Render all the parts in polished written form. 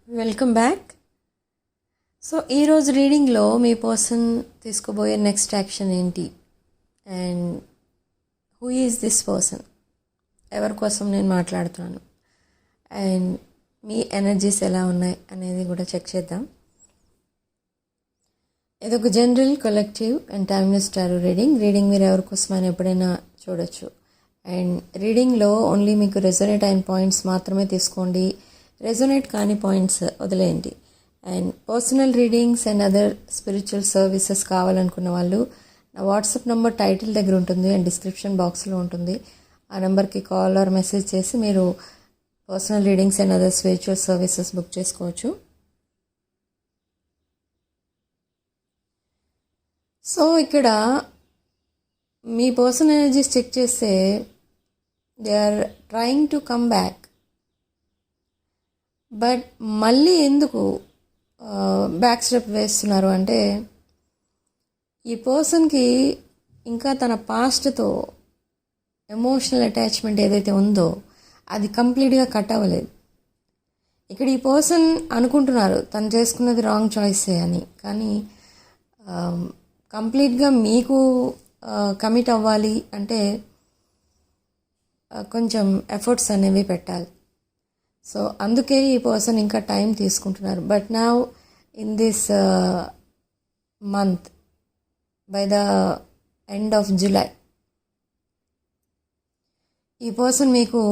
Welcome back. So ఈరోజు రీడింగ్లో మీ person తీసుకోబోయే next action ఏంటి and who is this person, ఎవరి కోసం నేను మాట్లాడుతున్నాను అండ్ మీ ఎనర్జీస్ ఎలా ఉన్నాయి అనేది కూడా చెక్ చేద్దాం. ఇదొక general, collective and timeless tarot reading మీరు ఎవరి కోసమైనా ఎప్పుడైనా చూడొచ్చు. అండ్ రీడింగ్లో ఓన్లీ మీకు రెజొనేట్ అయిన పాయింట్స్ మాత్రమే తీసుకోండి, రెజొనేట్ కాని పాయింట్స్ వదిలేయండి. And personal readings and other spiritual services కావాలనుకున్న వాళ్ళు నా వాట్సాప్ నెంబర్ టైటిల్ దగ్గర ఉంటుంది అండ్ డిస్క్రిప్షన్ బాక్స్లో ఉంటుంది. ఆ నెంబర్కి కాల్ ఆర్ మెసేజ్ చేసి మీరు personal readings and other spiritual services book చేసుకోవచ్చు. సో ఇక్కడ మీ పర్సనల్ ఎనర్జీస్ చెక్ చేస్తే they are trying to come back. But మళ్ళీ ఎందుకు బ్యాక్ స్టెప్ వేస్తున్నారు అంటే, ఈ పర్సన్కి ఇంకా తన పాస్ట్తో ఎమోషనల్ అటాచ్మెంట్ ఏదైతే ఉందో అది కంప్లీట్గా కట్ అవ్వలేదు. ఇక్కడ ఈ పర్సన్ అనుకుంటున్నారు తను చేసుకున్నది రాంగ్ చాయిసే అని, కానీ కంప్లీట్గా మీకు కమిట్ అవ్వాలి అంటే కొంచెం ఎఫర్ట్స్ అనేవి పెట్టాలి. సో అందుకే ఈ పర్సన్ ఇంకా టైం తీసుకుంటున్నారు. But now in this month, by the end of July, ఈ పర్సన్ మీకు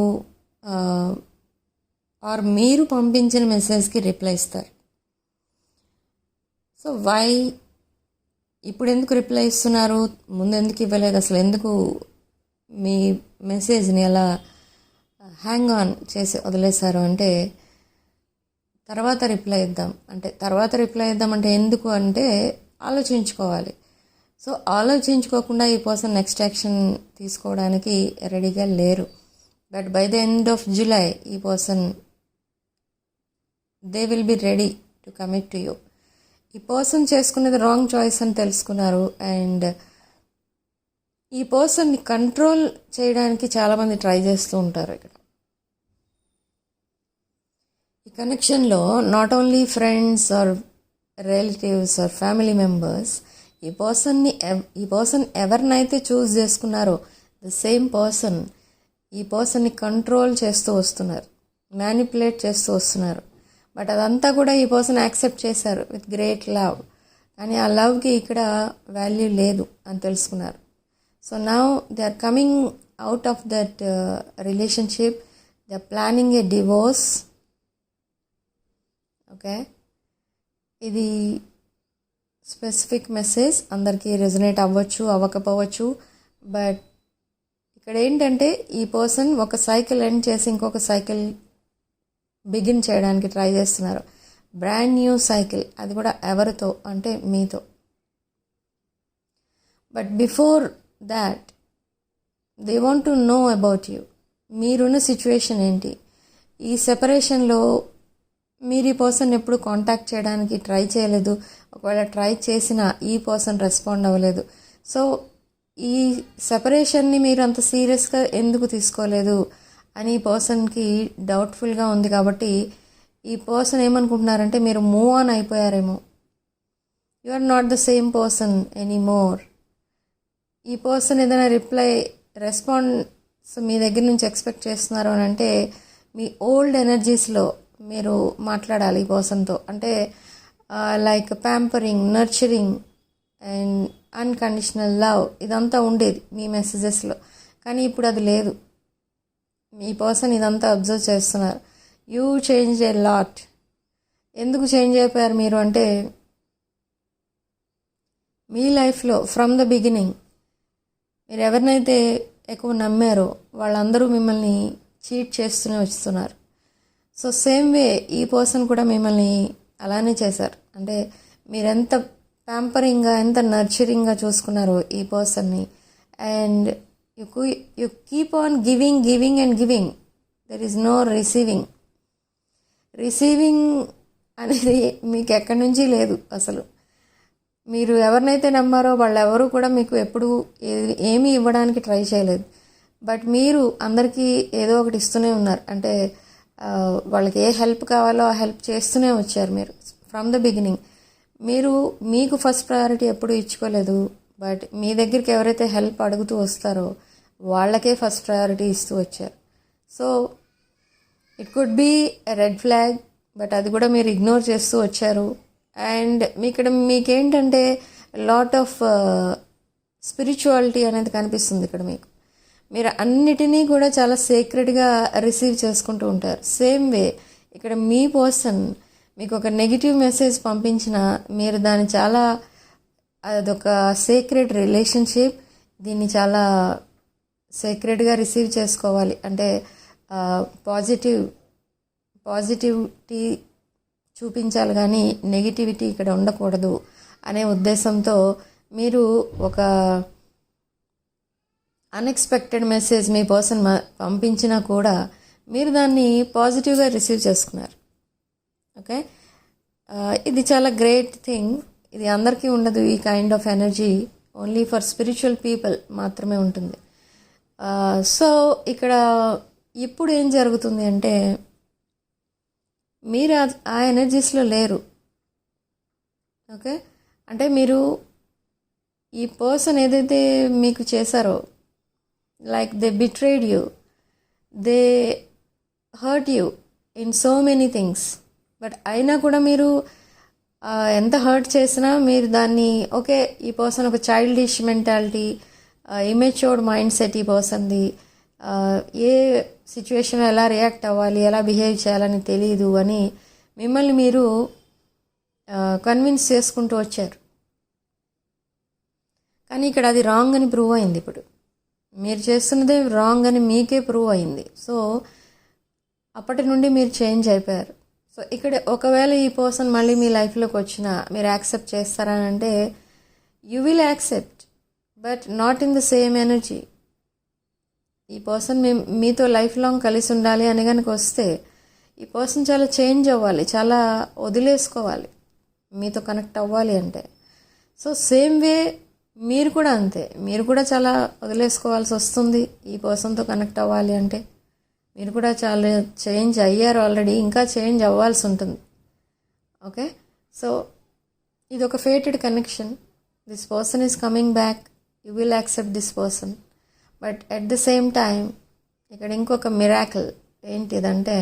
ఆర్ మీరు పంపించిన మెసేజ్కి రిప్లై ఇస్తారు. సో వై, ఇప్పుడు ఎందుకు రిప్లై ఇస్తున్నారు, ముందు ఎందుకు ఇవ్వలేదు, అసలు ఎందుకు మీ మెసేజ్ని అలా హ్యాంగ్ ఆన్ చేసి వదిలేశారు అంటే, తర్వాత రిప్లై ఇద్దాం అంటే ఎందుకు అంటే ఆలోచించుకోవాలి. సో ఆలోచించుకోకుండా ఈ పర్సన్ నెక్స్ట్ యాక్షన్ తీసుకోవడానికి రెడీగా లేరు. But by the end of July ఈ person they will be ready to commit to you. ఈ పర్సన్ చేసుకునేది రాంగ్ చాయిస్ అని తెలుసుకున్నారు. అండ్ ఈ పర్సన్ని కంట్రోల్ చేయడానికి చాలామంది ట్రై చేస్తూ ఉంటారు. ఇక్కడ ఈ కనెక్షన్లో not only friends or relatives or family members, ఈ పర్సన్ ఎవరినైతే చూస్ చేసుకున్నారో ద సేమ్ పర్సన్ ఈ పర్సన్ని కంట్రోల్ చేస్తూ వస్తున్నారు, మ్యానిపులేట్ చేస్తూ వస్తున్నారు. బట్ అదంతా కూడా ఈ పర్సన్ యాక్సెప్ట్ చేశారు విత్ గ్రేట్ లవ్, కానీ ఆ లవ్కి ఇక్కడ వాల్యూ లేదు అని తెలుసుకున్నారు. So now they are coming out of that relationship, they are planning a divorce. Okay, ఇది స్పెసిఫిక్ మెసేజ్, అందరికీ రెజొనేట్ అవ్వచ్చు అవ్వకపోవచ్చు. బట్ ఇక్కడ ఏంటంటే ఈ పర్సన్ ఒక సైకిల్ ఎండ్ చేసి ఇంకొక సైకిల్ బిగిన్ చేయడానికి ట్రై చేస్తున్నారు. బ్రాండ్ న్యూ సైకిల్, అది కూడా ఎవరితో అంటే మీతో. But before that they want to know about you. మీరున్న సిచ్యువేషన్ ఏంటి, ఈ సెపరేషన్లో మీరు ఈ పర్సన్ ఎప్పుడు కాంటాక్ట్ చేయడానికి ట్రై చేయలేదు, ఒకవేళ ట్రై చేసినా ఈ పర్సన్ రెస్పాండ్ అవ్వలేదు. సో ఈ సెపరేషన్ని మీరు అంత సీరియస్గా ఎందుకు తీసుకోలేదు అని ఈ పర్సన్కి డౌట్ఫుల్గా ఉంది. కాబట్టి ఈ పర్సన్ ఏమనుకుంటున్నారంటే మీరు మూవ్ ఆన్ అయిపోయారేమో, you are not the same person anymore. ఈ పర్సన్ ఏదైనా రెస్పాన్స్ మీ దగ్గర నుంచి ఎక్స్పెక్ట్ చేస్తున్నారు అని అంటే మీ ఓల్డ్ ఎనర్జీస్లో మీరు మాట్లాడాలి ఈ పర్సన్తో. అంటే like pampering, nurturing and unconditional love, ఇదంతా ఉండేది మీ మెసేజెస్లో. కానీ ఇప్పుడు అది లేదు. మీ పర్సన్ ఇదంతా అబ్జర్వ్ చేస్తున్నారు. You change a lot. ఎందుకు చేంజ్ అయిపోయారు మీరు అంటే, మీ లైఫ్లో ఫ్రమ్ ద బిగినింగ్ మీరు ఎవరినైతే ఎక్కువ నమ్మారో వాళ్ళందరూ మిమ్మల్ని చీట్ చేస్తూనే వస్తున్నారు. సో సేమ్ వే ఈ పర్సన్ కూడా మిమ్మల్ని అలానే చేశారు. అంటే మీరు ఎంత ప్యాంపరింగ్గా, ఎంత నర్చరింగ్గా చూసుకున్నారో ఈ పర్సన్ని, and you keep on giving and giving. There is no receiving అనేది మీకు ఎక్కడి నుంచి లేదు. అసలు మీరు ఎవరినైతే నమ్మారో వాళ్ళెవరూ కూడా మీకు ఎప్పుడు ఏమీ ఇవ్వడానికి ట్రై చేయలేదు. బట్ మీరు అందరికీ ఏదో ఒకటి ఇస్తూనే ఉన్నారు. అంటే వాళ్ళకి ఏ హెల్ప్ కావాలో ఆ హెల్ప్ చేస్తూనే వచ్చారు మీరు ఫ్రమ్ ద బిగినింగ్. మీరు మీకు ఫస్ట్ ప్రయారిటీ ఎప్పుడు ఇచ్చుకోలేదు, బట్ మీ దగ్గరికి ఎవరైతే హెల్ప్ అడుగుతూ వస్తారో వాళ్ళకే ఫస్ట్ ప్రయారిటీ ఇస్తూ వచ్చారు. So it could be red flag, but అది కూడా మీరు ఇగ్నోర్ చేస్తూ వచ్చారు. అండ్ ఇక్కడ మీకేంటంటే లాట్ ఆఫ్ స్పిరిచువాలిటీ అనేది కనిపిస్తుంది ఇక్కడ మీకు. మీరు అన్నిటినీ కూడా చాలా సీక్రెట్గా రిసీవ్ చేసుకుంటూ ఉంటారు. సేమ్ వే ఇక్కడ మీ పర్సన్ మీకు ఒక నెగిటివ్ మెసేజ్ పంపించిన మీరు దాన్ని చాలా, అదొక సీక్రెట్ రిలేషన్షిప్, దీన్ని చాలా సీక్రెట్గా రిసీవ్ చేసుకోవాలి. అంటే పాజిటివిటీ చూపించాలి కానీ నెగిటివిటీ ఇక్కడ ఉండకూడదు అనే ఉద్దేశంతో మీరు ఒక అన్ఎక్స్పెక్టెడ్ మెసేజ్ మీ పర్సన్ పంపించినా కూడా మీరు దాన్ని పాజిటివ్గా రిసీవ్ చేసుకున్నారు. ఓకే, ఇది చాలా గ్రేట్ థింగ్. ఇది అందరికీ ఉండదు. ఈ kind of energy only for spiritual people మాత్రమే ఉంటుంది. సో ఇక్కడ ఇప్పుడు ఏం జరుగుతుంది అంటే మీరు ఆ ఎనర్జీస్లో లేరు. ఓకే, అంటే మీరు ఈ పర్సన్ ఏదైతే మీకు చేశారో, like they betrayed you, they hurt you in so many things, but అయినా కూడా మీరు ఎంత హర్ట్ చేసినా మీరు దాన్ని ఓకే, ఈ పర్సన్ ఒక చైల్డిష్ మెంటాలిటీ, ఇమెచ్యూర్డ్ మైండ్ సెట్ ఈ పర్సన్ది, ఏ సిచ్యువేషన్లో ఎలా రియాక్ట్ అవ్వాలి, ఎలా బిహేవ్ చేయాలని తెలియదు అని మిమ్మల్ని మీరు కన్విన్స్ చేసుకుంటూ వచ్చారు. కానీ ఇక్కడ అది రాంగ్ అని ప్రూవ్ అయింది. ఇప్పుడు మీరు చేస్తున్నదే రాంగ్ అని మీకే ప్రూవ్ అయింది. సో అప్పటి నుండి మీరు చేంజ్ అయిపోయారు. సో ఇక్కడ ఒకవేళ ఈ పర్సన్ మళ్ళీ మీ లైఫ్లోకి వచ్చినా మీరు యాక్సెప్ట్ చేస్తారని అంటే you will accept, but not in the same energy. ఈ పర్సన్ మీతో లైఫ్ లాంగ్ కలిసి ఉండాలి అని కనుక వస్తే ఈ పర్సన్ చాలా చేంజ్ అవ్వాలి, చాలా వదిలేసుకోవాలి మీతో కనెక్ట్ అవ్వాలి అంటే. సో సేమ్ వే మీరు కూడా అంతే, మీరు కూడా చాలా వదిలేసుకోవాల్సి వస్తుంది ఈ పర్సన్తో కనెక్ట్ అవ్వాలి అంటే. మీరు కూడా చాలా చేంజ్ అయ్యారు ఆల్రెడీ, ఇంకా చేంజ్ అవ్వాల్సి ఉంటుంది. ఓకే, సో ఇది ఒక fated connection. This person is coming back, you will accept this person, but at the same time ఇక్కడ ఇంకొక మిరాకిల్ ఏంటిదంటే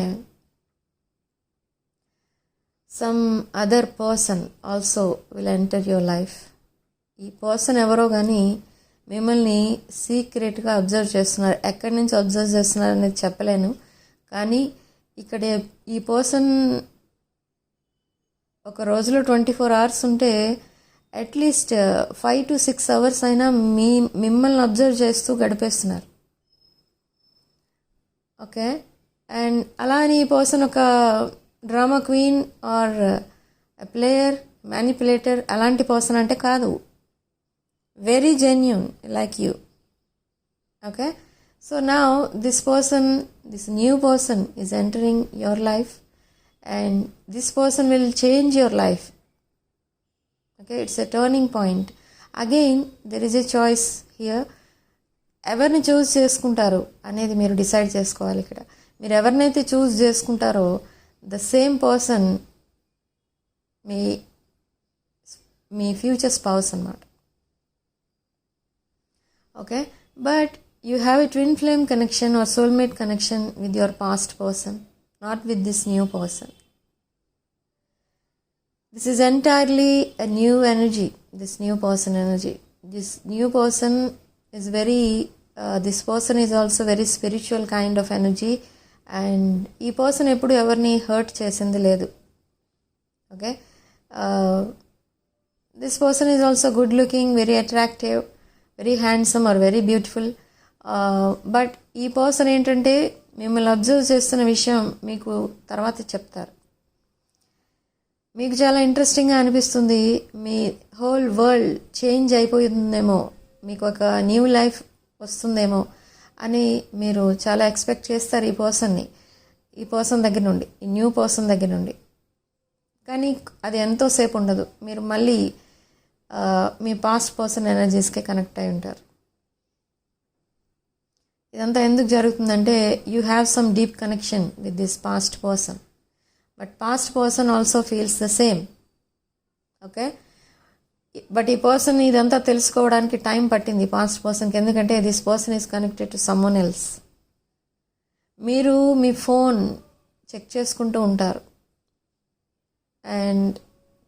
some other person also will enter your life. ఈ పర్సన్ ఎవరో కానీ మిమ్మల్ని సీక్రెట్గా అబ్జర్వ్ చేస్తున్నారు. ఎక్కడి నుంచి అబ్జర్వ్ చేస్తున్నారు అనేది చెప్పలేను, కానీ ఇక్కడ ఈ పర్సన్ ఒక రోజులో 24 hours ఉంటే అట్లీస్ట్ 5 to 6 hours అయినా మిమ్మల్ని అబ్జర్వ్ చేస్తూ గడిపేస్తున్నారు. ఓకే, అండ్ అలా అని ఈ పర్సన్ ఒక drama queen or player, manipulator అలాంటి పర్సన్ అంటే కాదు. Very genuine like you. Okay, so now this new person is entering your life, and this person will change your life. Okay, it's a turning point. Again there is a choice here. ఎవరిని చూస్ చేసుకుంటారు అనేది మీరు decide చేసుకోవాలి. ఇక్కడ మీరు ఎవరినైతే చూస్ చేసుకుంటారో the same person me future spouse అన్నమాట. Okay, but you have a twin flame connection or soulmate connection with your past person, not with this new person. This is entirely a new energy, this new person energy. This new person is this person is also very spiritual kind of energy, and ee person eppudu evarni hurt chesindi ledu. Okay, this person is also good looking, very attractive, very handsome or very beautiful. But ఈ person ఏంటంటే మిమ్మల్ని observe చేస్తున్న విషయం మీకు తర్వాత చెప్తారు. మీకు చాలా ఇంట్రెస్టింగ్గా అనిపిస్తుంది, మీ హోల్ వరల్డ్ చేంజ్ అయిపోతుందేమో, మీకు ఒక న్యూ లైఫ్ వస్తుందేమో అని మీరు చాలా ఎక్స్పెక్ట్ చేస్తారు ఈ పర్సన్ దగ్గర నుండి, ఈ న్యూ పర్సన్ దగ్గర నుండి. కానీ అది ఎంతోసేపు ఉండదు, మీరు మళ్ళీ మీ పాస్ట్ పర్సన్ ఎనర్జీస్కే కనెక్ట్ అయి ఉంటారు. ఇదంతా ఎందుకు జరుగుతుందంటే you have some deep connection with this past person, but past person also feels the same. Okay, but ఈ పర్సన్ ఇదంతా తెలుసుకోవడానికి టైం పట్టింది పాస్ట్ పర్సన్కి, ఎందుకంటే this person is connected to someone else. మీరు మీ ఫోన్ చెక్ చేసుకుంటూ ఉంటారు, అండ్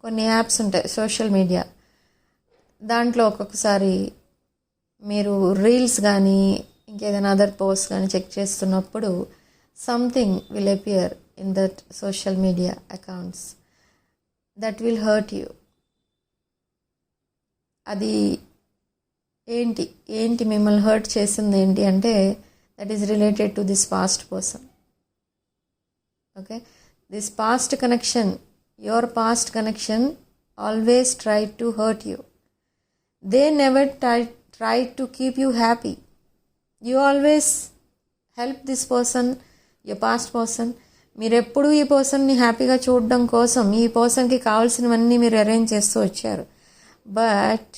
కొన్ని యాప్స్ ఉంటాయి సోషల్ మీడియా, దాంట్లో ఒక్కొక్కసారి మీరు రీల్స్ కానీ ఇంకేదైనా అదర్ పోస్ట్ కానీ చెక్ చేస్తున్నప్పుడు something will appear in that social media accounts that will hurt you. అది ఏంటి మిమ్మల్ని హర్ట్ చేసింది ఏంటి అంటే that is related to this past person. Okay, this past connection, your past connection always try to hurt you. They never try to keep you happy. You always help this person, your past person. మీరు ఎప్పుడు ఈ పర్సన్ని హ్యాపీగా చూడడం కోసం ఈ పర్సన్కి కావాల్సినవన్నీ మీరు అరేంజ్ చేస్తూ వచ్చారు, బట్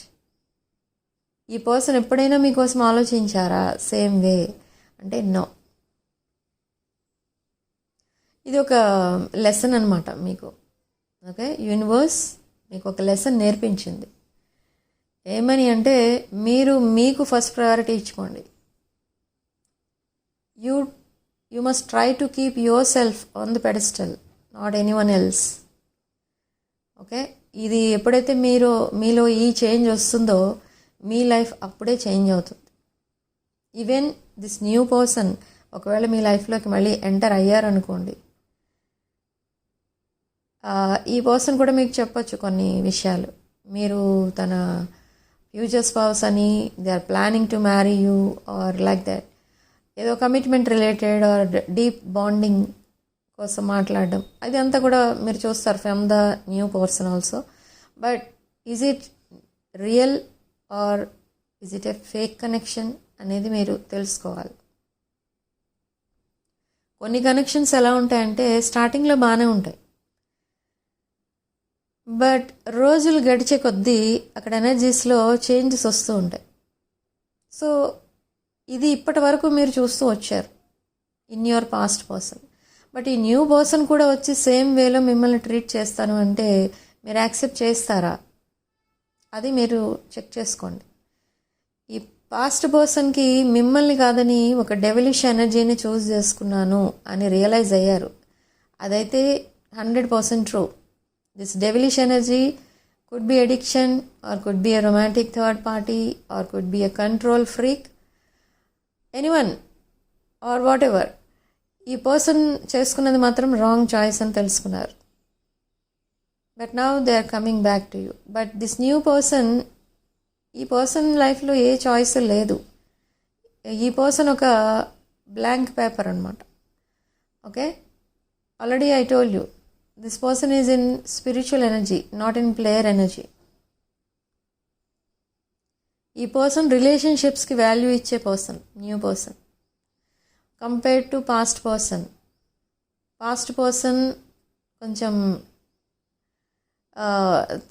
ఈ పర్సన్ ఎప్పుడైనా మీకోసం ఆలోచించారా సేమ్ వే అంటే నో. ఇది ఒక లెసన్ అనమాట మీకు. ఓకే, యూనివర్స్ మీకు ఒక లెసన్ నేర్పించింది. ఏమని అంటే మీరు మీకు ఫస్ట్ ప్రయారిటీ ఇచ్చుకోండి. You must try to keep yourself on the pedestal, not anyone else. Okay, ఇది ఎప్పుడైతే మీలో ఈ చేంజ్ వస్తుందో మీ లైఫ్ అప్పుడే చేంజ్ అవుతుంది. ఈవెన్ దిస్ న్యూ పర్సన్ ఒకవేళ మీ లైఫ్లోకి మళ్ళీ ఎంటర్ అయ్యారనుకోండి, ఈ పర్సన్ కూడా మీకు చెప్పొచ్చు కొన్ని విషయాలు. మీరు తన ఫ్యూచర్ స్పౌస్ అని, they are planning to marry you or like that, ఏదో commitment related or deep bonding కోసం మాట్లాడడం, అది అంతా కూడా మీరు చూస్తారు from the new person also. But is it real or is it a fake connection అనేది మీరు తెలుసుకోవాలి. కొన్ని కనెక్షన్స్ ఎలా ఉంటాయంటే స్టార్టింగ్లో బాగానే ఉంటాయి, బట్ రోజులు గడిచే కొద్దీ అక్కడ ఎనర్జీస్లో చేంజెస్ వస్తూ ఉంటాయి. సో ఇది ఇప్పటి వరకు మీరు చూస్తూ వచ్చారు in your past person, but ఈ న్యూ పర్సన్ కూడా వచ్చి సేమ్ వేలో మిమ్మల్ని ట్రీట్ చేస్తాను అంటే మీరు యాక్సెప్ట్ చేస్తారా, అది మీరు చెక్ చేసుకోండి. ఈ పాస్ట్ పర్సన్కి మిమ్మల్ని కాదని ఒక డెవిలిష్ ఎనర్జీని చూస్ చేసుకున్నాను అని రియలైజ్ అయ్యారు. అదైతే 100% true. This devilish energy could be addiction, or could be a romantic third party, or could be a control freak, anyone or whatever. ఈ పర్సన్ చేసుకున్నది మాత్రం రాంగ్ చాయిస్ అని తెలుసుకున్నారు, but now they are coming back to you. But this new person, ఈ person లైఫ్లో ఏ choice లేదు. ఈ పర్సన్ ఒక బ్లాంక్ పేపర్ అనమాట. Okay, already I told you, this person is in spiritual energy, not in player energy. ఈ person రిలేషన్షిప్స్కి value ఇచ్చే person, new person, compared to past person. Past person కొంచెం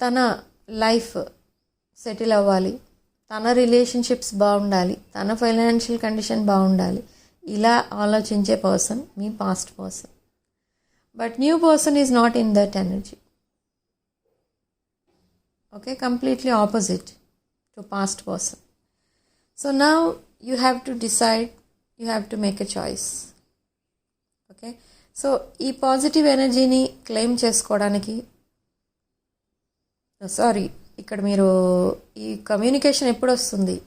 తన లైఫ్ సెటిల్ అవ్వాలి, తన relationships బాగుండాలి, తన financial condition బాగుండాలి, ఇలా ఆలోచించే person me past person. But new person is not in that energy. Okay, completely opposite to past person. So now you have to decide, you have to make a choice. Okay, so ఈ positive ఎనర్జీని claim చేసుకోవడానికి, sorry, ఇక్కడ మీరు ఈ communication ఎప్పుడు వస్తుంది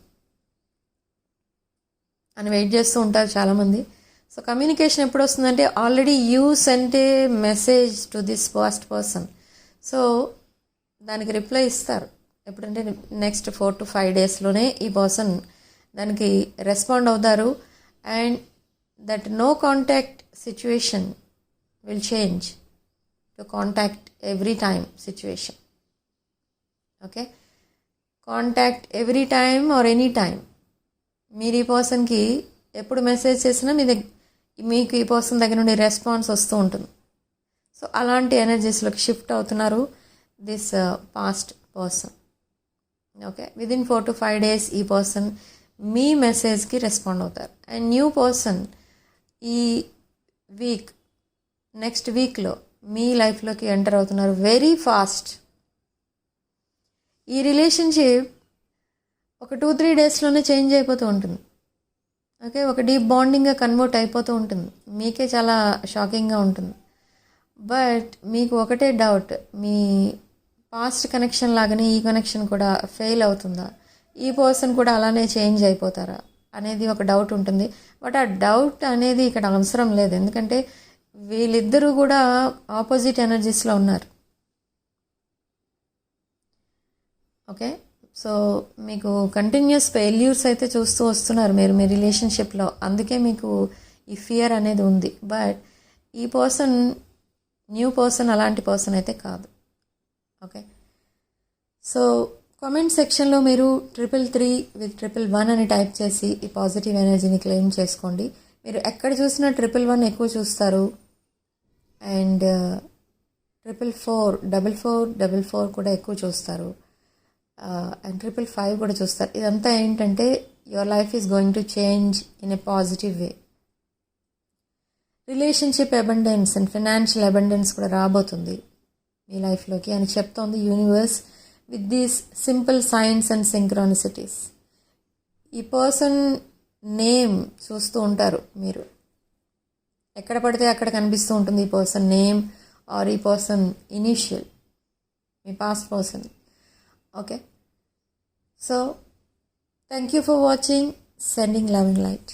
అని wait చేస్తూ ఉంటారు చాలామంది. సో కమ్యూనికేషన్ ఎప్పుడు వస్తుందంటే already you sent a message to this past person. So దానికి రిప్లై ఇస్తారు ఎప్పుడంటే నెక్స్ట్ 4 to 5 డేస్లోనే ఈ పర్సన్ దానికి రెస్పాండ్ అవుతారు. And that no contact situation will change to contact every time situation. Okay, contact every time or any time. మీరు ఈ పర్సన్కి ఎప్పుడు మెసేజ్ చేసినా మీకు ఈ పర్సన్ దగ్గర నుండి రెస్పాన్స్ వస్తూ ఉంటుంది. సో అలాంటి ఎనర్జీస్లోకి షిఫ్ట్ అవుతున్నారు this past person. Okay, within 4 to 5 days ఈ పర్సన్ మీ మెసేజ్కి రెస్పాండ్ అవుతారు. అండ్ న్యూ పర్సన్ ఈ వీక్ నెక్స్ట్ వీక్లో మీ లైఫ్లోకి ఎంటర్ అవుతున్నారు వెరీ ఫాస్ట్. ఈ రిలేషన్షిప్ ఒక 2-3 డేస్లోనే చేంజ్ అయిపోతూ ఉంటుంది. ఓకే, ఒక డీప్ బాండింగ్గా కన్వర్ట్ అయిపోతూ ఉంటుంది. మీకే చాలా షాకింగ్గా ఉంటుంది. బట్ మీకు ఒకటే డౌట్, మీ పాస్ట్ కనెక్షన్ లాగానే ఈ కనెక్షన్ కూడా ఫెయిల్ అవుతుందా, ఈ పర్సన్ కూడా అలానే చేంజ్ అయిపోతారా అనేది ఒక డౌట్ ఉంటుంది. బట్ ఆ డౌట్ అనేది ఇక్కడ అవసరం లేదు, ఎందుకంటే వీళ్ళిద్దరూ కూడా ఆపోజిట్ ఎనర్జీస్లో ఉన్నారు. ఓకే, సో మీకు కంటిన్యూస్ ఫెయిల్యూర్స్ అయితే చూస్తూ వస్తున్నారు మీరు మీ రిలేషన్షిప్లో, అందుకే మీకు ఈ ఫియర్ అనేది ఉంది. బట్ ఈ పర్సన్ న్యూ పర్సన్ అలాంటి పర్సన్ అయితే కాదు. ఓకే, సో కామెంట్ సెక్షన్లో మీరు 333 అని టైప్ చేసి ఈ పాజిటివ్ ఎనర్జీని క్లెయిమ్ చేసుకోండి. మీరు ఎక్కడ చూసినా 111 ఎక్కువ చూస్తారు, అండ్ 444 కూడా ఎక్కువ చూస్తారు, అండ్ 555 కూడా చూస్తారు. ఇదంతా ఏంటంటే your life is going to change in a positive way. Relationship abundance and financial abundance కూడా రాబోతుంది మీ లైఫ్లోకి అని చెప్తోంది universe with these simple signs and synchronicities. ఈ పర్సన్ నేమ్ చూస్తూ ఉంటారు మీరు, ఎక్కడ పడితే అక్కడ కనిపిస్తూ ఉంటుంది ఈ పర్సన్ నేమ్ ఆర్ ఈ పర్సన్ ఇనీషియల్, మీ past person. Okay, so thank you for watching. Sending love and light.